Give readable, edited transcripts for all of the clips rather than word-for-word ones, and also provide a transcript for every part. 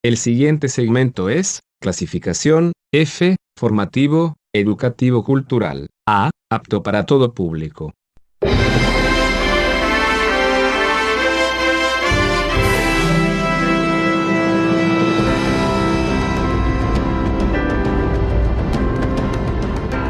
El siguiente segmento es clasificación F, formativo, educativo cultural. A, apto para todo público.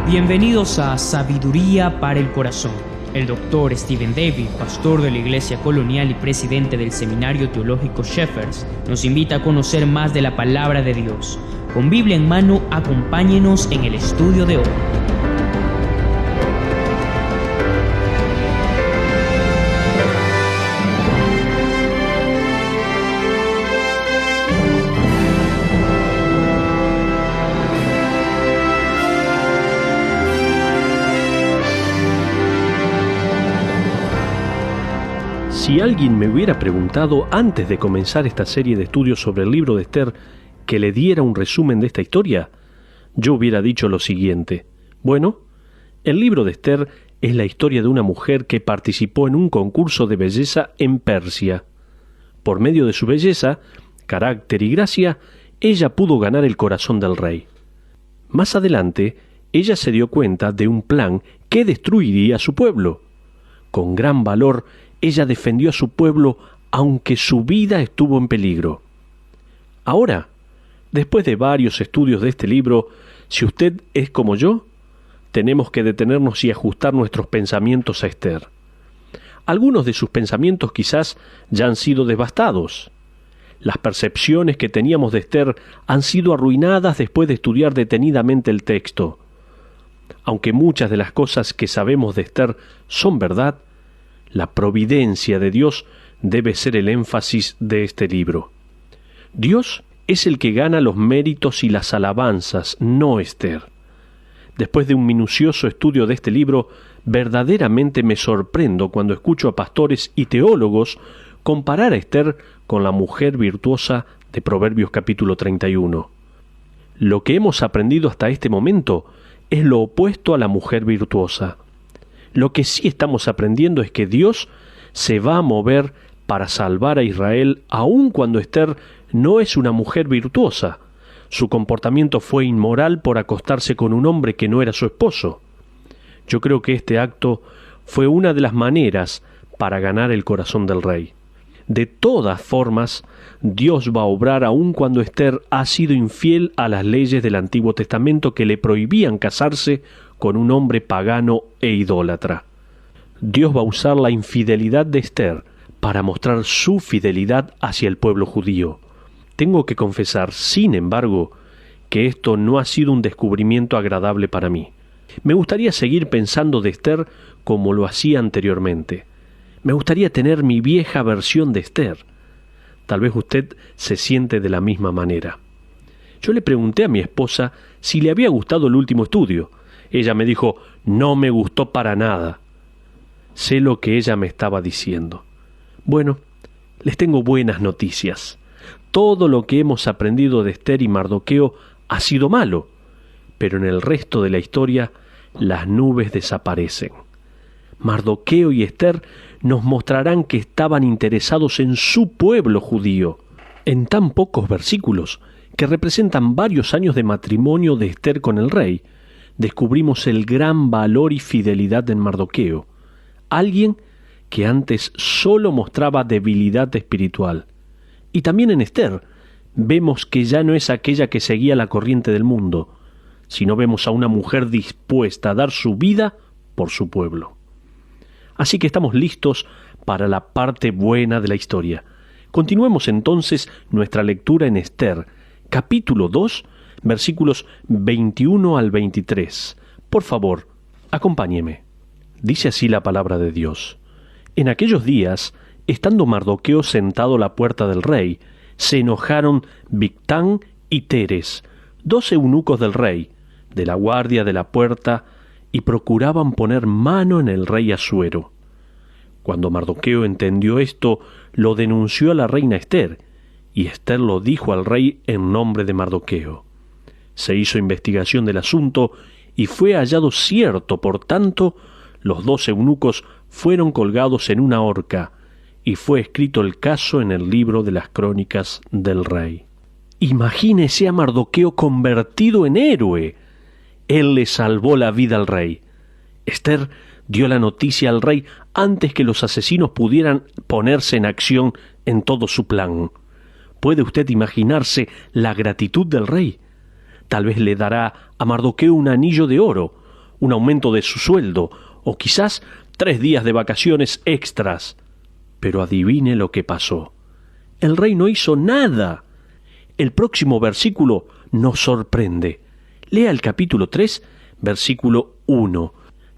Bienvenidos a Sabiduría para el Corazón. El doctor Stephen Davey, pastor de la Iglesia Colonial y presidente del Seminario Teológico Shepherds, nos invita a conocer más de la Palabra de Dios. Con Biblia en mano, acompáñenos en el estudio de hoy. Si alguien me hubiera preguntado antes de comenzar esta serie de estudios sobre el libro de Esther que le diera un resumen de esta historia, yo hubiera dicho lo siguiente. Bueno, el libro de Esther es la historia de una mujer que participó en un concurso de belleza en Persia. Por medio de su belleza, carácter y gracia, ella pudo ganar el corazón del rey. Más adelante, ella se dio cuenta de un plan que destruiría a su pueblo. Con gran valor, ella defendió a su pueblo aunque su vida estuvo en peligro. Ahora, después de varios estudios de este libro, si usted es como yo, tenemos que detenernos y ajustar nuestros pensamientos a Esther. Algunos de sus pensamientos quizás ya han sido devastados. Las percepciones que teníamos de Esther han sido arruinadas después de estudiar detenidamente el texto. Aunque muchas de las cosas que sabemos de Esther son verdad, la providencia de Dios debe ser el énfasis de este libro. Dios es el que gana los méritos y las alabanzas, no Esther. Después de un minucioso estudio de este libro, verdaderamente me sorprendo cuando escucho a pastores y teólogos comparar a Esther con la mujer virtuosa de Proverbios capítulo 31. Lo que hemos aprendido hasta este momento es lo opuesto a la mujer virtuosa. Lo que sí estamos aprendiendo es que Dios se va a mover para salvar a Israel aun cuando Esther no es una mujer virtuosa. Su comportamiento fue inmoral por acostarse con un hombre que no era su esposo. Yo creo que este acto fue una de las maneras para ganar el corazón del rey. De todas formas, Dios va a obrar aun cuando Esther ha sido infiel a las leyes del Antiguo Testamento que le prohibían casarse con un hombre pagano e idólatra. Dios va a usar la infidelidad de Esther para mostrar su fidelidad hacia el pueblo judío. Tengo que confesar, sin embargo, que esto no ha sido un descubrimiento agradable para mí. Me gustaría seguir pensando de Esther como lo hacía anteriormente. Me gustaría tener mi vieja versión de Esther. Tal vez usted se siente de la misma manera. Yo le pregunté a mi esposa si le había gustado el último estudio. Ella me dijo, no me gustó para nada. Sé lo que ella me estaba diciendo. Bueno, les tengo buenas noticias. Todo lo que hemos aprendido de Esther y Mardoqueo ha sido malo, pero en el resto de la historia las nubes desaparecen. Mardoqueo y Esther nos mostrarán que estaban interesados en su pueblo judío. En tan pocos versículos, que representan varios años de matrimonio de Esther con el rey, descubrimos el gran valor y fidelidad de Mardoqueo, alguien que antes solo mostraba debilidad espiritual. Y también en Esther vemos que ya no es aquella que seguía la corriente del mundo, sino vemos a una mujer dispuesta a dar su vida por su pueblo. Así que estamos listos para la parte buena de la historia. Continuemos entonces nuestra lectura en Esther, capítulo 2, versículos 21 al 23. Por favor, acompáñeme. Dice así la palabra de Dios. En aquellos días, estando Mardoqueo sentado a la puerta del rey, se enojaron Bigtán y Teres, 2 eunucos del rey, de la guardia de la puerta, y procuraban poner mano en el rey Asuero. Cuando Mardoqueo entendió esto, lo denunció a la reina Esther, y Esther lo dijo al rey en nombre de Mardoqueo. Se hizo investigación del asunto y fue hallado cierto, por tanto, los 2 eunucos fueron colgados en una horca, y fue escrito el caso en el libro de las crónicas del rey. Imagínese a Mardoqueo convertido en héroe. Él le salvó la vida al rey. Esther dio la noticia al rey antes que los asesinos pudieran ponerse en acción en todo su plan. ¿Puede usted imaginarse la gratitud del rey? Tal vez le dará a Mardoqueo un anillo de oro, un aumento de su sueldo, o quizás 3 días de vacaciones extras. Pero adivine lo que pasó. El rey no hizo nada. El próximo versículo nos sorprende. Lea el capítulo 3, versículo 1.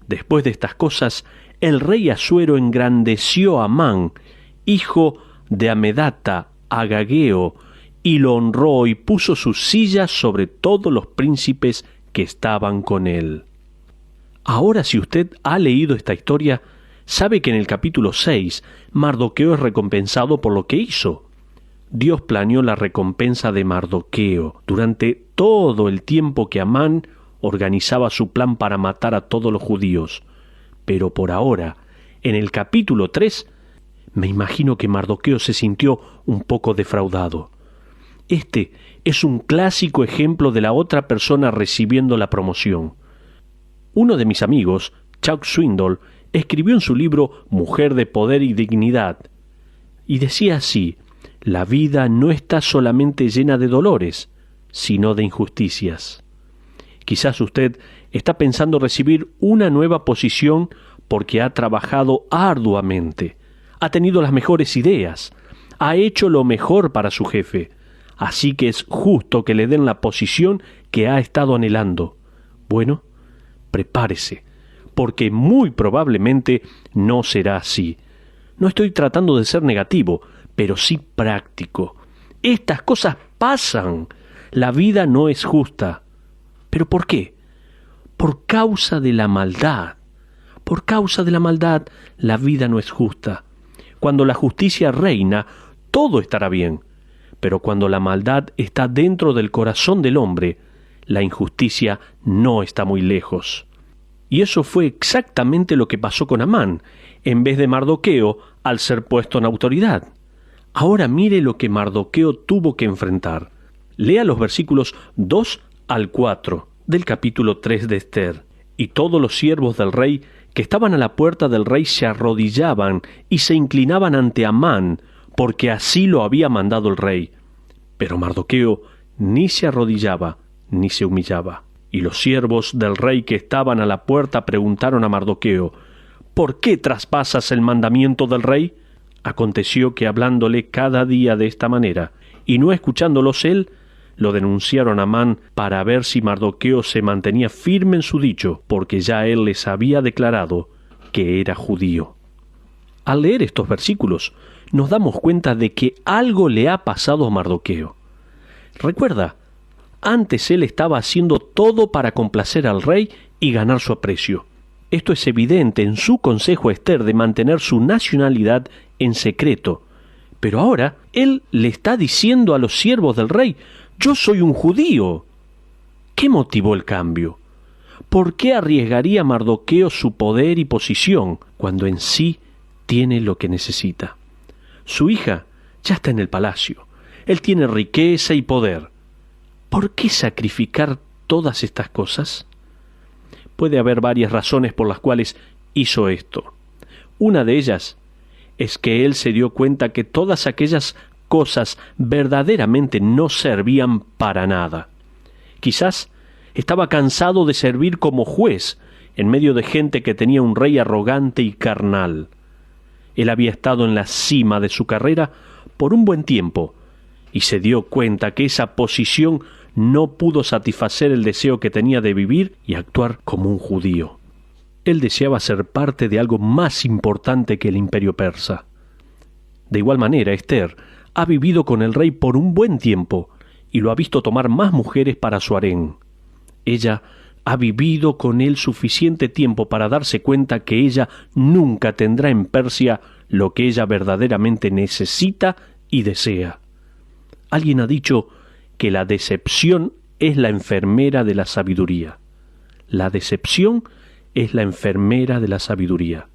Después de estas cosas, el rey Asuero engrandeció a Amán, hijo de Amedata, Agageo, y lo honró y puso su silla sobre todos los príncipes que estaban con él. Ahora, si usted ha leído esta historia, sabe que en el capítulo 6, Mardoqueo es recompensado por lo que hizo. Dios planeó la recompensa de Mardoqueo durante todo el tiempo que Amán organizaba su plan para matar a todos los judíos. Pero por ahora, en el capítulo 3, me imagino que Mardoqueo se sintió un poco defraudado. Este es un clásico ejemplo de la otra persona recibiendo la promoción. Uno de mis amigos, Chuck Swindoll, escribió en su libro Mujer de Poder y Dignidad, y decía así: la vida no está solamente llena de dolores, sino de injusticias. Quizás usted está pensando recibir una nueva posición porque ha trabajado arduamente, ha tenido las mejores ideas, ha hecho lo mejor para su jefe, así que es justo que le den la posición que ha estado anhelando. Bueno, prepárese, porque muy probablemente no será así. No estoy tratando de ser negativo, pero sí práctico. Estas cosas pasan. La vida no es justa. ¿Pero por qué? Por causa de la maldad. Por causa de la maldad, la vida no es justa. Cuando la justicia reina, todo estará bien. Pero cuando la maldad está dentro del corazón del hombre, la injusticia no está muy lejos. Y eso fue exactamente lo que pasó con Amán, en vez de Mardoqueo, al ser puesto en autoridad. Ahora mire lo que Mardoqueo tuvo que enfrentar. Lea los versículos 2 al 4 del capítulo 3 de Esther. Y todos los siervos del rey que estaban a la puerta del rey se arrodillaban y se inclinaban ante Amán, porque así lo había mandado el rey. Pero Mardoqueo ni se arrodillaba ni se humillaba. Y los siervos del rey que estaban a la puerta preguntaron a Mardoqueo: ¿por qué traspasas el mandamiento del rey? Aconteció que hablándole cada día de esta manera, y no escuchándolos él, lo denunciaron a Amán para ver si Mardoqueo se mantenía firme en su dicho, porque ya él les había declarado que era judío. Al leer estos versículos, nos damos cuenta de que algo le ha pasado a Mardoqueo. Recuerda, antes él estaba haciendo todo para complacer al rey y ganar su aprecio. Esto es evidente en su consejo a Esther de mantener su nacionalidad en secreto. Pero ahora él le está diciendo a los siervos del rey: yo soy un judío. ¿Qué motivó el cambio? ¿Por qué arriesgaría Mardoqueo su poder y posición cuando en sí tiene lo que necesita? Su hija ya está en el palacio. Él tiene riqueza y poder. ¿Por qué sacrificar todas estas cosas? Puede haber varias razones por las cuales hizo esto. Una de ellas es que él se dio cuenta que todas aquellas cosas verdaderamente no servían para nada. Quizás estaba cansado de servir como juez en medio de gente que tenía un rey arrogante y carnal. Él había estado en la cima de su carrera por un buen tiempo y se dio cuenta que esa posición no pudo satisfacer el deseo que tenía de vivir y actuar como un judío. Él deseaba ser parte de algo más importante que el imperio persa. De igual manera, Esther ha vivido con el rey por un buen tiempo y lo ha visto tomar más mujeres para su harén. Ella ha vivido con él suficiente tiempo para darse cuenta que ella nunca tendrá en Persia lo que ella verdaderamente necesita y desea. Alguien ha dicho que la decepción es la enfermera de la sabiduría. La decepción es la enfermera de la sabiduría.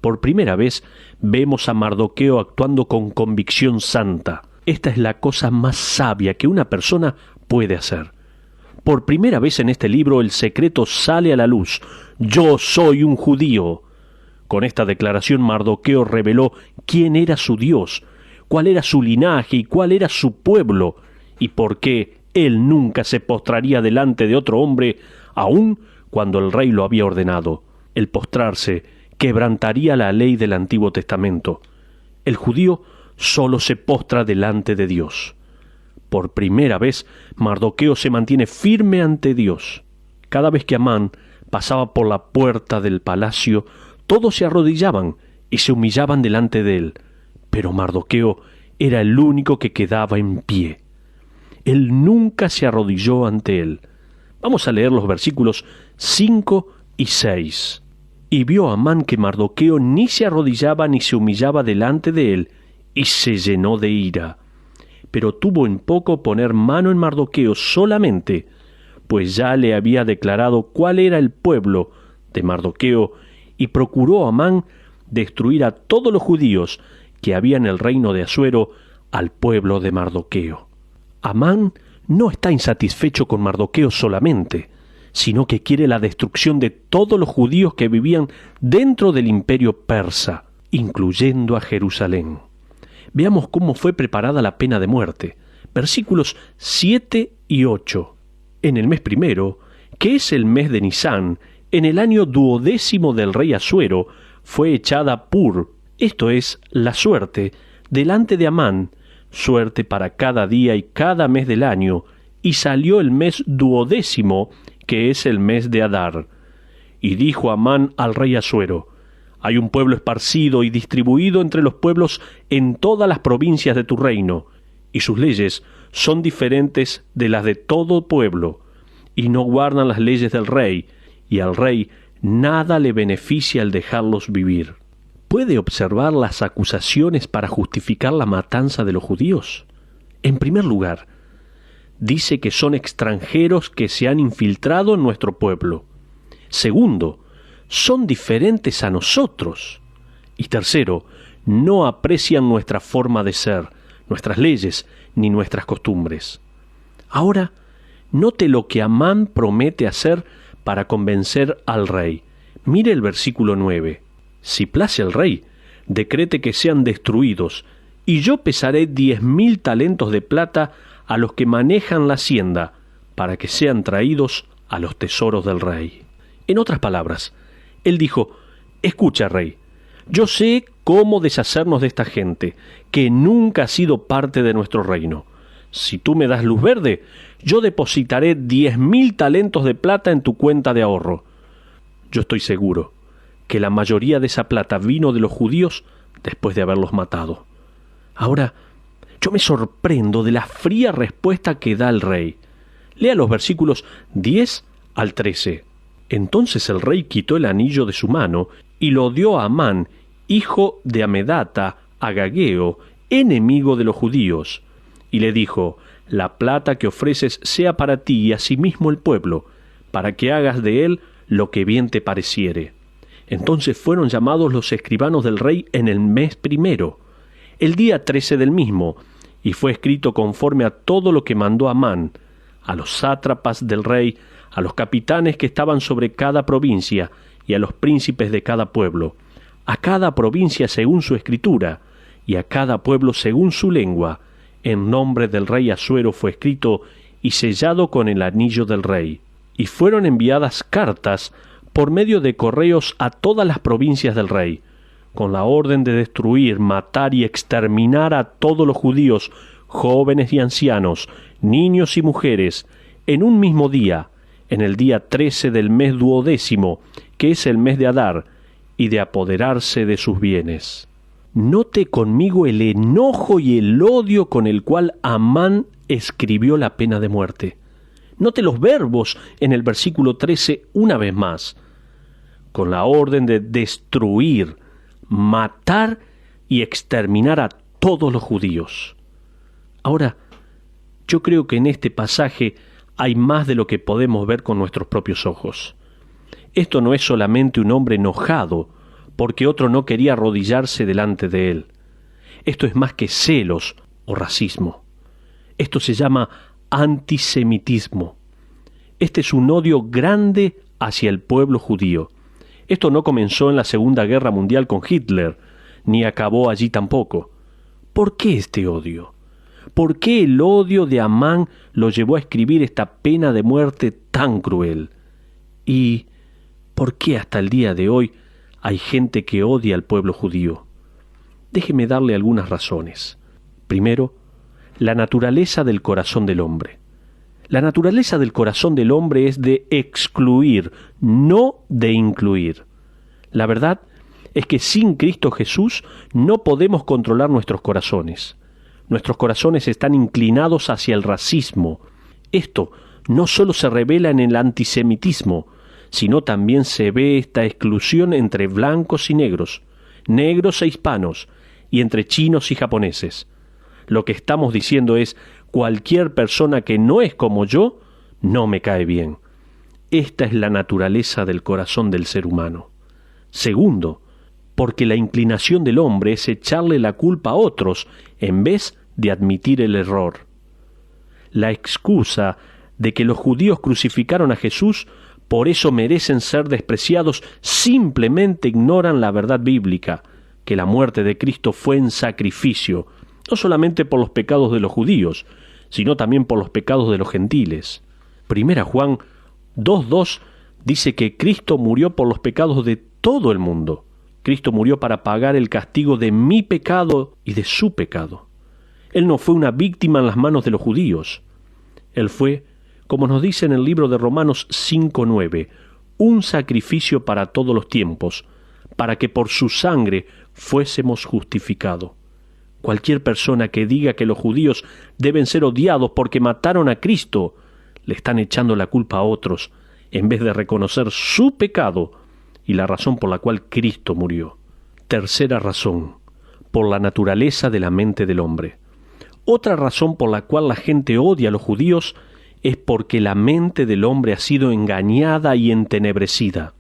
Por primera vez vemos a Mardoqueo actuando con convicción santa. esta es la cosa más sabia que una persona puede hacer. Por primera vez en este libro el secreto sale a la luz. Yo soy un judío. Con esta declaración Mardoqueo reveló quién era su Dios, cuál era su linaje y cuál era su pueblo, y por qué él nunca se postraría delante de otro hombre, aun cuando el rey lo había ordenado. El postrarse quebrantaría la ley del Antiguo Testamento. El judío solo se postra delante de Dios. Por primera vez, Mardoqueo se mantiene firme ante Dios. Cada vez que Amán pasaba por la puerta del palacio, todos se arrodillaban y se humillaban delante de él. Pero Mardoqueo era el único que quedaba en pie. Él nunca se arrodilló ante él. Vamos a leer los versículos 5 y 6. Y vio Amán que Mardoqueo ni se arrodillaba ni se humillaba delante de él, y se llenó de ira. Pero tuvo en poco poner mano en Mardoqueo solamente, pues ya le había declarado cuál era el pueblo de Mardoqueo, y procuró Amán destruir a todos los judíos que había en el reino de Asuero al pueblo de Mardoqueo. Amán no está insatisfecho con Mardoqueo solamente, sino que quiere la destrucción de todos los judíos que vivían dentro del imperio persa, incluyendo a Jerusalén. Veamos cómo fue preparada la pena de muerte. Versículos 7 y 8. En el mes primero, que es el mes de Nisán, en el año 12º del rey Asuero, fue echada Pur, esto es, la suerte, delante de Amán, suerte para cada día y cada mes del año, y salió el mes 12º, que es el mes de Adar. Y dijo Amán al rey Asuero: hay un pueblo esparcido y distribuido entre los pueblos en todas las provincias de tu reino, y sus leyes son diferentes de las de todo pueblo, y no guardan las leyes del rey, y al rey nada le beneficia el dejarlos vivir. ¿Puede observar las acusaciones para justificar la matanza de los judíos? En primer lugar, dice que son extranjeros que se han infiltrado en nuestro pueblo. Segundo, son diferentes a nosotros. Y tercero, no aprecian nuestra forma de ser, nuestras leyes, ni nuestras costumbres. Ahora, note lo que Amán promete hacer para convencer al rey. Mire el versículo 9. Si place al rey, decrete que sean destruidos, y yo pesaré 10.000 talentos de plata a los que manejan la hacienda, para que sean traídos a los tesoros del rey. En otras palabras, él dijo: escucha, rey, yo sé cómo deshacernos de esta gente, que nunca ha sido parte de nuestro reino. Si tú me das luz verde, yo depositaré 10.000 talentos de plata en tu cuenta de ahorro. Yo estoy seguro que la mayoría de esa plata vino de los judíos después de haberlos matado. Ahora, yo me sorprendo de la fría respuesta que da el rey. Lea los versículos 10 al 13. Entonces el rey quitó el anillo de su mano y lo dio a Amán, hijo de Amedata, agageo, enemigo de los judíos, y le dijo: la plata que ofreces sea para ti y asimismo el pueblo, para que hagas de él lo que bien te pareciere. Entonces fueron llamados los escribanos del rey en el mes primero, el día 13 del mismo, y fue escrito conforme a todo lo que mandó Amán, a los sátrapas del rey, a los capitanes que estaban sobre cada provincia, y a los príncipes de cada pueblo, a cada provincia según su escritura, y a cada pueblo según su lengua. En nombre del rey Asuero fue escrito y sellado con el anillo del rey. Y fueron enviadas cartas por medio de correos a todas las provincias del rey, con la orden de destruir, matar y exterminar a todos los judíos, jóvenes y ancianos, niños y mujeres, en un mismo día, en el día 13 del mes 12º, que es el mes de Adar, y de apoderarse de sus bienes. Note conmigo el enojo y el odio con el cual Amán escribió la pena de muerte. Note los verbos en el versículo 13 una vez más, con la orden de destruir, matar y exterminar a todos los judíos. Ahora, yo creo que en este pasaje hay más de lo que podemos ver con nuestros propios ojos. Esto no es solamente un hombre enojado porque otro no quería arrodillarse delante de él. Esto es más que celos o racismo. Esto se llama antisemitismo. Este es un odio grande hacia el pueblo judío. Esto no comenzó en la Segunda Guerra Mundial con Hitler, ni acabó allí tampoco. ¿Por qué este odio? ¿Por qué el odio de Amán lo llevó a escribir esta pena de muerte tan cruel? ¿Y por qué hasta el día de hoy hay gente que odia al pueblo judío? Déjeme darle algunas razones. Primero, la naturaleza del corazón del hombre. La naturaleza del corazón del hombre es de excluir, no de incluir. La verdad es que sin Cristo Jesús no podemos controlar nuestros corazones. Nuestros corazones están inclinados hacia el racismo. Esto no solo se revela en el antisemitismo, sino también se ve esta exclusión entre blancos y negros e hispanos, y entre chinos y japoneses. Lo que estamos diciendo es, cualquier persona que no es como yo, no me cae bien. Esta es la naturaleza del corazón del ser humano. Segundo, porque la inclinación del hombre es echarle la culpa a otros, en vez de admitir el error. La excusa de que los judíos crucificaron a Jesús, por eso merecen ser despreciados, simplemente ignoran la verdad bíblica, que la muerte de Cristo fue en sacrificio, no solamente por los pecados de los judíos, sino también por los pecados de los gentiles. Primera Juan 2:2 dice que Cristo murió por los pecados de todo el mundo. Cristo murió para pagar el castigo de mi pecado y de su pecado. Él no fue una víctima en las manos de los judíos. Él fue, como nos dice en el libro de Romanos 5:9, un sacrificio para todos los tiempos, para que por su sangre fuésemos justificados. Cualquier persona que diga que los judíos deben ser odiados porque mataron a Cristo, le están echando la culpa a otros, en vez de reconocer su pecado y la razón por la cual Cristo murió. Tercera razón, por la naturaleza de la mente del hombre. Otra razón por la cual la gente odia a los judíos es porque la mente del hombre ha sido engañada y entenebrecida.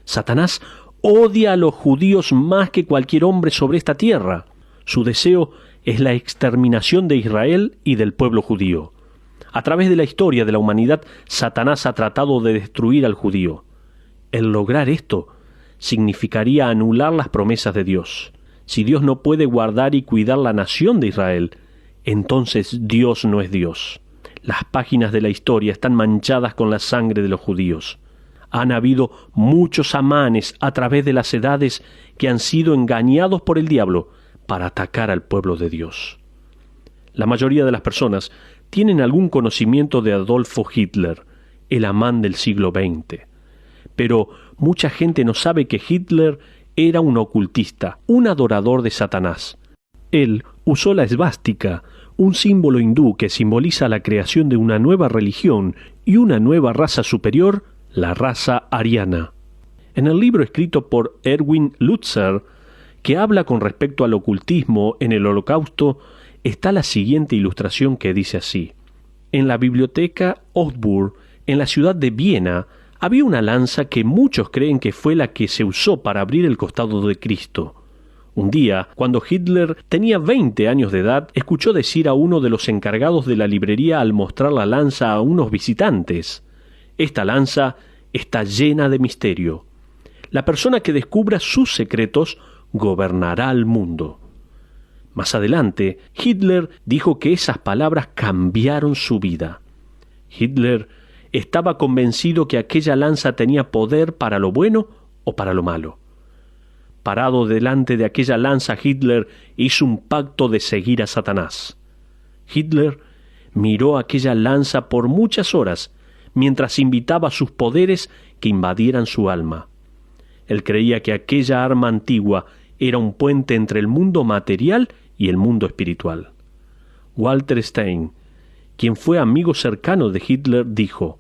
Satanás odia a los judíos más que cualquier hombre sobre esta tierra. Su deseo es la exterminación de Israel y del pueblo judío. A través de la historia de la humanidad, Satanás ha tratado de destruir al judío. El lograr esto significaría anular las promesas de Dios. Si Dios no puede guardar y cuidar la nación de Israel, entonces Dios no es Dios. Las páginas de la historia están manchadas con la sangre de los judíos. Han habido muchos Amanes a través de las edades que han sido engañados por el diablo para atacar al pueblo de Dios. La mayoría de las personas tienen algún conocimiento de Adolfo Hitler, el Amán del siglo XX. Pero mucha gente no sabe que Hitler era un ocultista, un adorador de Satanás. Él usó la esvástica, un símbolo hindú que simboliza la creación de una nueva religión y una nueva raza superior, la raza ariana. En el libro escrito por Erwin Lutzer, que habla con respecto al ocultismo en el Holocausto, está la siguiente ilustración que dice así. En la biblioteca Augsburg, en la ciudad de Viena, había una lanza que muchos creen que fue la que se usó para abrir el costado de Cristo. Un día, cuando Hitler tenía 20 años de edad, escuchó decir a uno de los encargados de la librería al mostrar la lanza a unos visitantes: «Esta lanza está llena de misterio. La persona que descubra sus secretos gobernará al mundo». Más adelante, Hitler dijo que esas palabras cambiaron su vida. Hitler estaba convencido que aquella lanza tenía poder para lo bueno o para lo malo. Parado delante de aquella lanza, Hitler hizo un pacto de seguir a Satanás. Hitler miró aquella lanza por muchas horas, mientras invitaba a sus poderes que invadieran su alma. Él creía que aquella arma antigua era un puente entre el mundo material y el mundo espiritual. Walter Stein, quien fue amigo cercano de Hitler, dijo: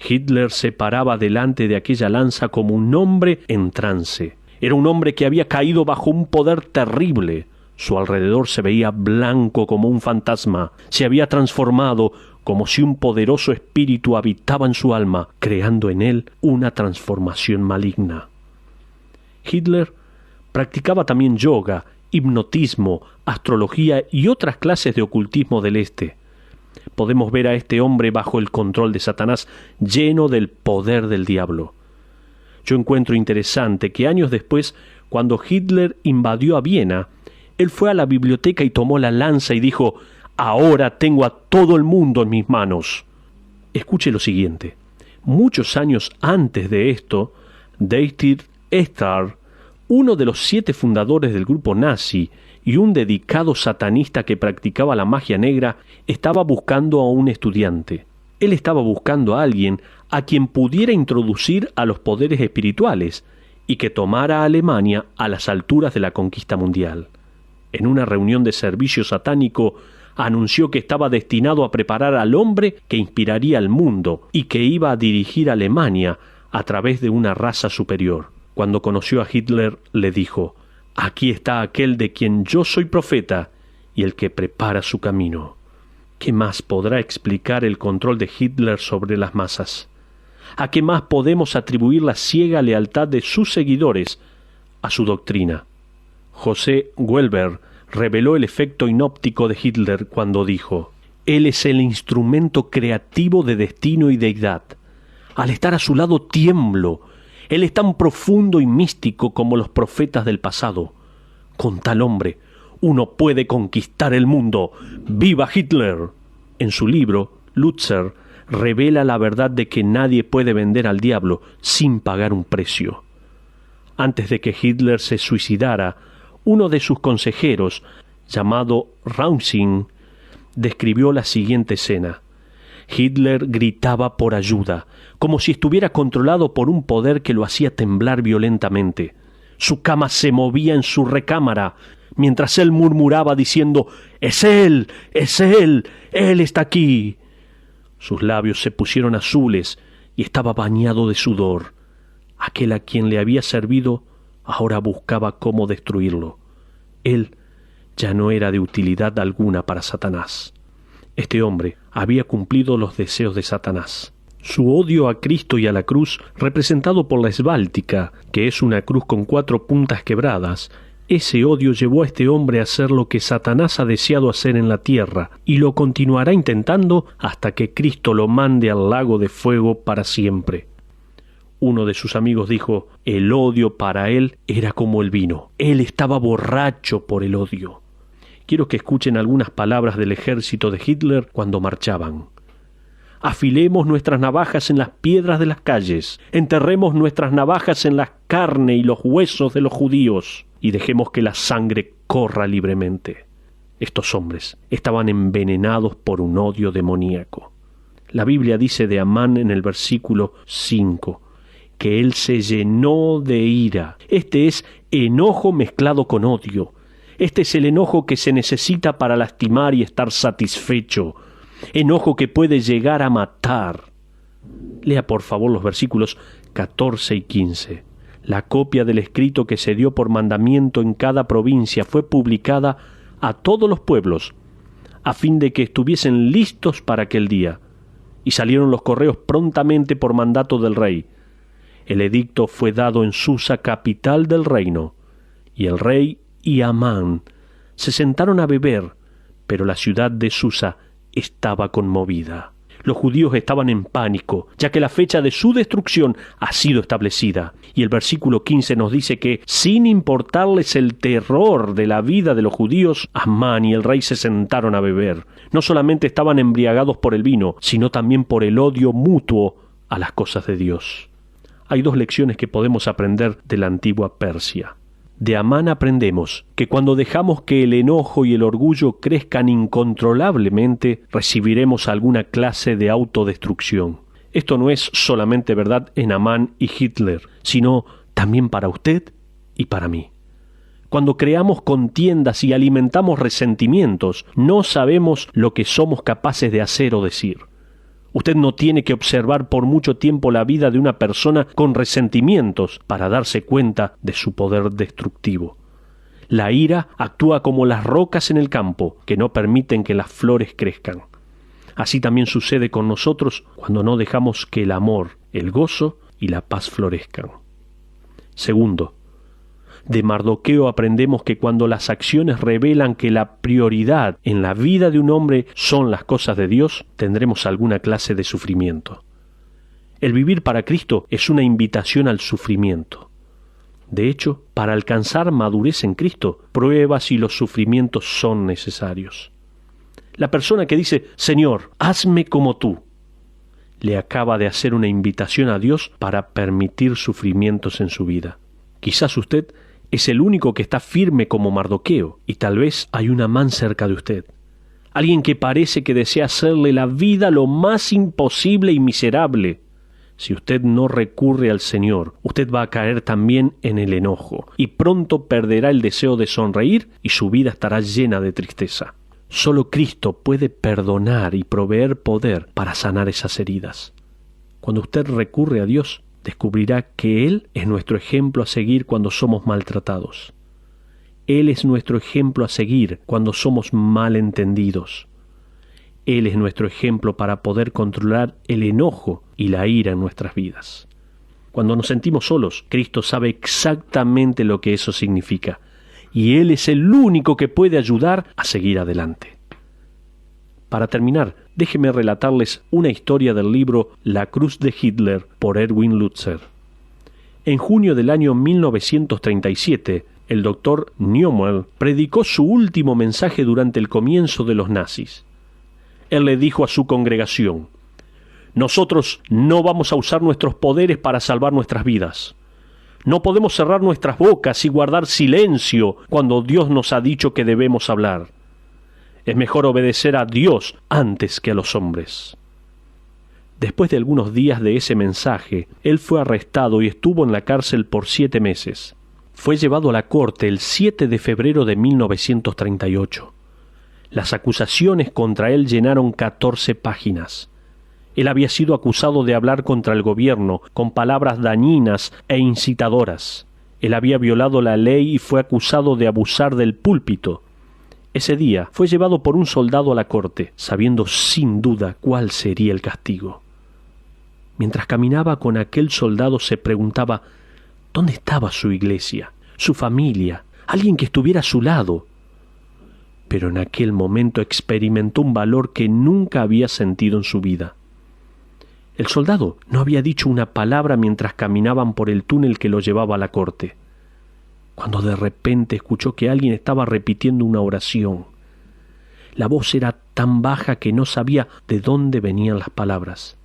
Hitler se paraba delante de aquella lanza como un hombre en trance. Era un hombre que había caído bajo un poder terrible. Su alrededor se veía blanco como un fantasma. Se había transformado como si un poderoso espíritu habitaba en su alma, creando en él una transformación maligna. Hitler practicaba también yoga, hipnotismo, astrología y otras clases de ocultismo del Este. Podemos ver a este hombre bajo el control de Satanás, lleno del poder del diablo. Yo encuentro interesante que años después, cuando Hitler invadió a Viena, él fue a la biblioteca y tomó la lanza y dijo: «Ahora tengo a todo el mundo en mis manos». Escuche lo siguiente. Muchos años antes de esto, Dietrich Eckart, uno de los 7 fundadores del grupo nazi y un dedicado satanista que practicaba la magia negra, estaba buscando a un estudiante. Él estaba buscando a alguien a quien pudiera introducir a los poderes espirituales y que tomara a Alemania a las alturas de la conquista mundial. En una reunión de servicio satánico, anunció que estaba destinado a preparar al hombre que inspiraría al mundo y que iba a dirigir a Alemania a través de una raza superior. Cuando conoció a Hitler, le dijo: «Aquí está aquel de quien yo soy profeta y el que prepara su camino». ¿Qué más podrá explicar el control de Hitler sobre las masas? ¿A qué más podemos atribuir la ciega lealtad de sus seguidores a su doctrina? José Welber reveló el efecto inóptico de Hitler cuando dijo: «Él es el instrumento creativo de destino y deidad. Al estar a su lado tiemblo. Él es tan profundo y místico como los profetas del pasado. Con tal hombre, uno puede conquistar el mundo. ¡Viva Hitler!». En su libro, Lutzer revela la verdad de que nadie puede vender al diablo sin pagar un precio. Antes de que Hitler se suicidara, uno de sus consejeros, llamado Rausing, describió la siguiente escena. Hitler gritaba por ayuda, como si estuviera controlado por un poder que lo hacía temblar violentamente. Su cama se movía en su recámara, mientras él murmuraba diciendo: «¡Es él! ¡Es él! ¡Él está aquí!». Sus labios se pusieron azules y estaba bañado de sudor. Aquel a quien le había servido ahora buscaba cómo destruirlo. Él ya no era de utilidad alguna para Satanás. Este hombre había cumplido los deseos de Satanás. Su odio a Cristo y a la cruz, representado por la esváltica, que es una cruz con 4 puntas quebradas, ese odio llevó a este hombre a hacer lo que Satanás ha deseado hacer en la tierra, y lo continuará intentando hasta que Cristo lo mande al lago de fuego para siempre. Uno de sus amigos dijo: el odio para él era como el vino. Él estaba borracho por el odio. Quiero que escuchen algunas palabras del ejército de Hitler cuando marchaban. «Afilemos nuestras navajas en las piedras de las calles, enterremos nuestras navajas en la carne y los huesos de los judíos, y dejemos que la sangre corra libremente». Estos hombres estaban envenenados por un odio demoníaco. La Biblia dice de Amán en el versículo 5, que él se llenó de ira. Este es enojo mezclado con odio. Este es el enojo que se necesita para lastimar y estar satisfecho. Enojo que puede llegar a matar. Lea por favor los versículos 14 y 15. La copia del escrito que se dio por mandamiento en cada provincia fue publicada a todos los pueblos, a fin de que estuviesen listos para aquel día. Y salieron los correos prontamente por mandato del rey. El edicto fue dado en Susa, capital del reino, y el rey y Amán se sentaron a beber, pero la ciudad de Susa estaba conmovida. Los judíos estaban en pánico, ya que la fecha de su destrucción ha sido establecida. Y el versículo 15 nos dice que, sin importarles el terror de la vida de los judíos, Amán y el rey se sentaron a beber. No solamente estaban embriagados por el vino, sino también por el odio mutuo a las cosas de Dios. Hay 2 lecciones que podemos aprender de la antigua Persia. De Amán aprendemos que cuando dejamos que el enojo y el orgullo crezcan incontrolablemente, recibiremos alguna clase de autodestrucción. Esto no es solamente verdad en Amán y Hitler, sino también para usted y para mí. Cuando creamos contiendas y alimentamos resentimientos, no sabemos lo que somos capaces de hacer o decir. Usted no tiene que observar por mucho tiempo la vida de una persona con resentimientos para darse cuenta de su poder destructivo. La ira actúa como las rocas en el campo, que no permiten que las flores crezcan. Así también sucede con nosotros cuando no dejamos que el amor, el gozo y la paz florezcan. Segundo, De Mardoqueo aprendemos que cuando las acciones revelan que la prioridad en la vida de un hombre son las cosas de Dios, tendremos alguna clase de sufrimiento. El vivir para Cristo es una invitación al sufrimiento. De hecho, para alcanzar madurez en Cristo, pruebas y los sufrimientos son necesarios. La persona que dice, Señor, hazme como tú, le acaba de hacer una invitación a Dios para permitir sufrimientos en su vida. Quizás usted es el único que está firme como Mardoqueo, y tal vez hay un Amán cerca de usted. Alguien que parece que desea hacerle la vida lo más imposible y miserable. Si usted no recurre al Señor, usted va a caer también en el enojo, y pronto perderá el deseo de sonreír y su vida estará llena de tristeza. Solo Cristo puede perdonar y proveer poder para sanar esas heridas. Cuando usted recurre a Dios, descubrirá que Él es nuestro ejemplo a seguir cuando somos maltratados. Él es nuestro ejemplo a seguir cuando somos malentendidos. Él es nuestro ejemplo para poder controlar el enojo y la ira en nuestras vidas. Cuando nos sentimos solos, Cristo sabe exactamente lo que eso significa, y Él es el único que puede ayudar a seguir adelante. Para terminar, déjenme relatarles una historia del libro La cruz de Hitler por Erwin Lutzer. En junio del año 1937, el doctor Neumann predicó su último mensaje durante el comienzo de los nazis. Él le dijo a su congregación, nosotros no vamos a usar nuestros poderes para salvar nuestras vidas. No podemos cerrar nuestras bocas y guardar silencio cuando Dios nos ha dicho que debemos hablar. Es mejor obedecer a Dios antes que a los hombres. Después de algunos días de ese mensaje, él fue arrestado y estuvo en la cárcel por 7 meses. Fue llevado a la corte el 7 de febrero de 1938. Las acusaciones contra él llenaron 14 páginas. Él había sido acusado de hablar contra el gobierno con palabras dañinas e incitadoras. Él había violado la ley y fue acusado de abusar del púlpito. Ese día fue llevado por un soldado a la corte, sabiendo sin duda cuál sería el castigo. Mientras caminaba con aquel soldado se preguntaba, ¿dónde estaba su iglesia, su familia, alguien que estuviera a su lado? Pero en aquel momento experimentó un valor que nunca había sentido en su vida. El soldado no había dicho una palabra mientras caminaban por el túnel que lo llevaba a la corte, cuando de repente escuchó que alguien estaba repitiendo una oración. La voz era tan baja que no sabía de dónde venían las palabras.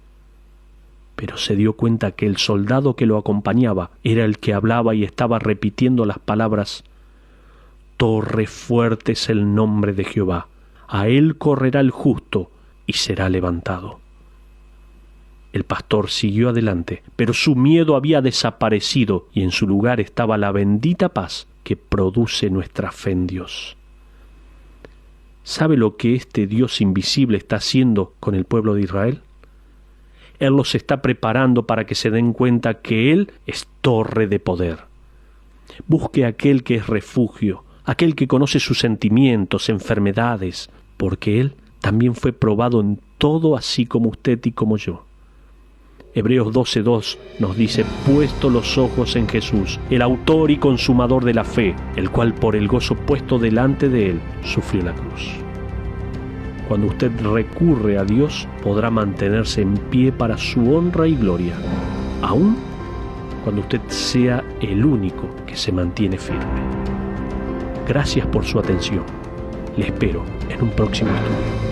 Pero se dio cuenta que el soldado que lo acompañaba era el que hablaba y estaba repitiendo las palabras: Torre fuerte es el nombre de Jehová, a él correrá el justo y será levantado. El pastor siguió adelante, pero su miedo había desaparecido y en su lugar estaba la bendita paz que produce nuestra fe en Dios. ¿Sabe lo que este Dios invisible está haciendo con el pueblo de Israel? Él los está preparando para que se den cuenta que Él es torre de poder. Busque a aquel que es refugio, aquel que conoce sus sentimientos, enfermedades, porque Él también fue probado en todo así como usted y como yo. Hebreos 12:2 nos dice, puesto los ojos en Jesús, el autor y consumador de la fe, el cual por el gozo puesto delante de él, sufrió la cruz. Cuando usted recurre a Dios, podrá mantenerse en pie para su honra y gloria, aun cuando usted sea el único que se mantiene firme. Gracias por su atención. Le espero en un próximo estudio.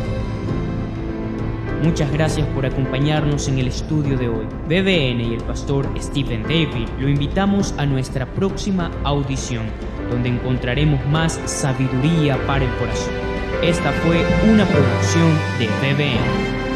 Muchas gracias por acompañarnos en el estudio de hoy. BBN y el pastor Stephen David lo invitamos a nuestra próxima audición, donde encontraremos más sabiduría para el corazón. Esta fue una producción de BBN.